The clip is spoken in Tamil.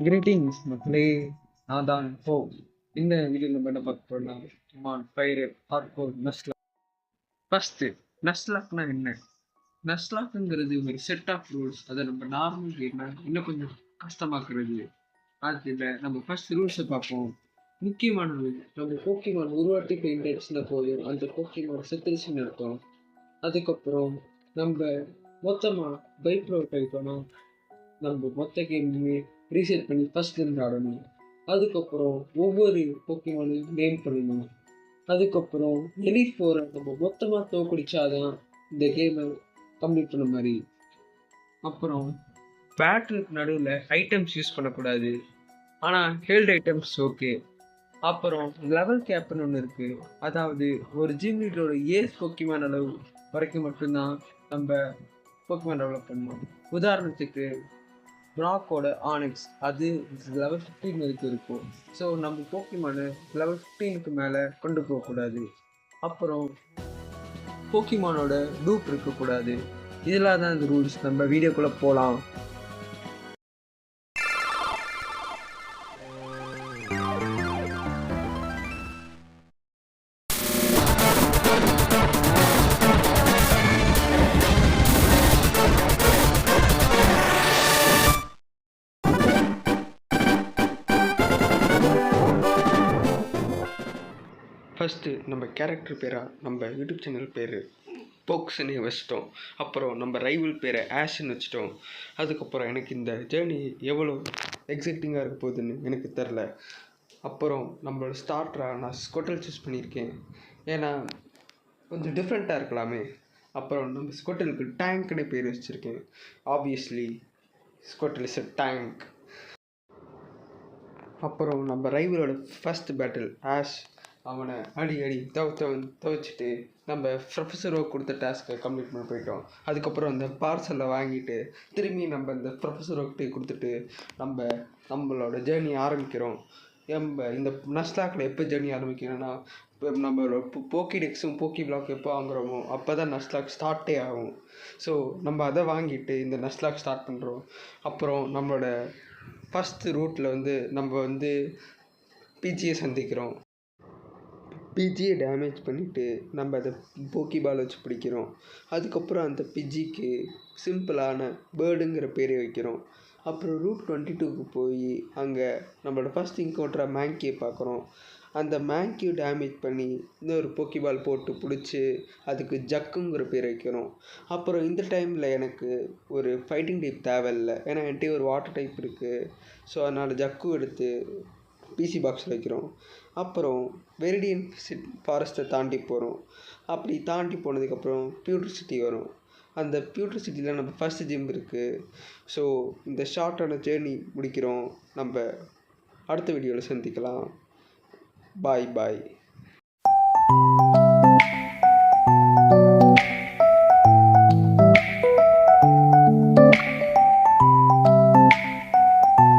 கிரீட்டிங்ஸ் மக்களே, நான் தான் ஹோ. இந்த வீடியோவில் நம்ம என்ன பார்க்க போறோம்னா ஃபயர் ஹார்ட்கோர் நஸ்லாக். ஃபர்ஸ்ட் நஸ்லாக்னா என்ன? நஸ்லாக்ங்கிறது ஒரு செட் ஆஃப் ரூல்ஸ். அதை நம்ம நார்மல் கேட்னா இன்னும் கொஞ்சம் கஷ்டமாக்குறது. அதில் நம்ம ஃபர்ஸ்ட் ரூல்ஸை பார்ப்போம். முக்கியமான ரூல், நம்ம போக்கிமான் உருவாட்டி பெயிண்டட்ஸ்னா போதும், அந்த போக்கிமான் செத்துருச்சுன்னு இருக்கும். அதுக்கப்புறம் நம்ம மொத்தமாக பைக் ரோட் ஆகிக்கணும். நம்ம மொத்த கேமுமே ரீசெட் பண்ணி ஃபர்ஸ்ட்லேருந்து ஆடணும். அதுக்கப்புறம் ஒவ்வொரு போக்கிமானையும் நேம் பண்ணணும். அதுக்கப்புறம் எலிட் ஃபோரை நம்ம மொத்தமாக தோக்கடிச்சாதான் இந்த கேமை கம்ப்ளீட் பண்ண மாதிரி. அப்புறம் பேட்டிலுக்கு நடுவில் ஐட்டம்ஸ் யூஸ் பண்ணக்கூடாது, ஆனால் ஹெல்ட் ஐட்டம்ஸ் ஓகே. அப்புறம் லெவல் கேப்னு ஒன்று இருக்குது. அதாவது ஒரு ஜிம் லீடரோட ஏஸ் போக்கிமான் அளவு வரைக்கும் மட்டும்தான் நம்ம போக்கிமான் டெவலப் பண்ணணும். உதாரணத்துக்கு பிராக்கோட ஆனிக்ஸ் அது லெவல் 15 வரைக்கும் இருக்கும். ஸோ நம்ம போக்கிமானை லெவல் 15க்கு மேலே கொண்டு போகக்கூடாது. அப்புறம் போக்கிமானோட லூப் இருக்கக்கூடாது. இதெல்லாம் தான் இந்த ரூல்ஸ். நம்ம வீடியோக்குள்ளே போகலாம். ஃபஸ்ட்டு நம்ம கேரக்டர் பேராக நம்ம யூடியூப் சேனல் பேர் போக்ஸ்ன்னு வச்சிட்டோம். அப்புறம் நம்ம ரைவல் பேரை ஆஷ்ன்னு வச்சிட்டோம். அதுக்கப்புறம் எனக்கு இந்த ஜேர்னி எவ்வளோ எக்ஸைட்டிங்காக இருக்க போகுதுன்னு எனக்கு தெரில. அப்புறம் நம்மளோட ஸ்டார்டராக நான் ஸ்கொட்டல் சூஸ் பண்ணியிருக்கேன், ஏன்னா கொஞ்சம் டிஃப்ரெண்ட்டாக இருக்கலாமே. அப்புறம் நம்ம ஸ்கொட்டலுக்கு டேங்க்னு பேர் வச்சுருக்கேன். ஆப்வியஸ்லி ஸ்கொட்டல் இஸ் அ டேங்க். அப்புறம் நம்ம ரைவலோட ஃபர்ஸ்ட் பேட்டில் ஆஷ் அவனை அடி துவைச்சிட்டு நம்ம ப்ரொஃபஸர் ஒர்க் கொடுத்த டாஸ்க்கை கம்ப்ளீட் பண்ணி போயிட்டோம். அதுக்கப்புறம் அந்த பார்சலை வாங்கிட்டு திரும்பி நம்ம இந்த ப்ரொஃபஸர் ஒர்க்கிட்டே கொடுத்துட்டு நம்மளோட ஜேர்னி ஆரம்பிக்கிறோம். இந்த நஸ்லாக்கில் எப்போ ஜேர்னி ஆரம்பிக்கிறோன்னா, இப்போ நம்மளோட போக்கிடெக்ஸும் போக்கி பிளாக் எப்போ வாங்குகிறோமோ அப்போ தான் நஸ்லாக் ஸ்டார்ட்டே ஆகும். ஸோ நம்ம அதை வாங்கிட்டு இந்த நஸ்லாக் ஸ்டார்ட் பண்ணுறோம். அப்புறம் நம்மளோட ஃபஸ்ட்டு ரூட்டில் நம்ம பிஜியை சந்திக்கிறோம். பிஜியை டேமேஜ் பண்ணிவிட்டு நம்ம அதை போக்கி பால் வச்சு பிடிக்கிறோம். அதுக்கப்புறம் அந்த பிஜிக்கு சிம்பிளான பேர்டுங்கிற பேரை வைக்கிறோம். அப்புறம் ரூட் 22க்கு போய் அங்கே நம்மளோட ஃபஸ்ட் என்கவுண்டராக மேங்கியை பார்க்குறோம். அந்த மேங்கியை டேமேஜ் பண்ணி இன்னொரு போக்கி பால் போட்டு பிடிச்சி அதுக்கு ஜக்குங்கிற பேர் வைக்கிறோம். அப்புறம் இந்த டைமில் எனக்கு ஒரு ஃபைட்டிங் டைப் தேவையில்லை, ஏன்னா என்கிட்ட ஒரு வாட்டர் டைப் இருக்குது. ஸோ அதனால் ஜக்கு எடுத்து பிசி பாக்ஸில் வைக்கிறோம். அப்புறம் வெரிடியன் ஃபாரஸ்ட்டை தாண்டி போகிறோம். அப்படி தாண்டி போனதுக்கப்புறம் பியூட்டர் சிட்டி வரும். அந்த பியூட்டர் சிட்டியில் நம்ம ஃபஸ்ட் ஜிம் இருக்குது. ஸோ இந்த ஷார்ட்டான ஜேர்னி முடிக்கிறோம். நம்ம அடுத்த வீடியோவில் சந்திக்கலாம். பாய் பாய்.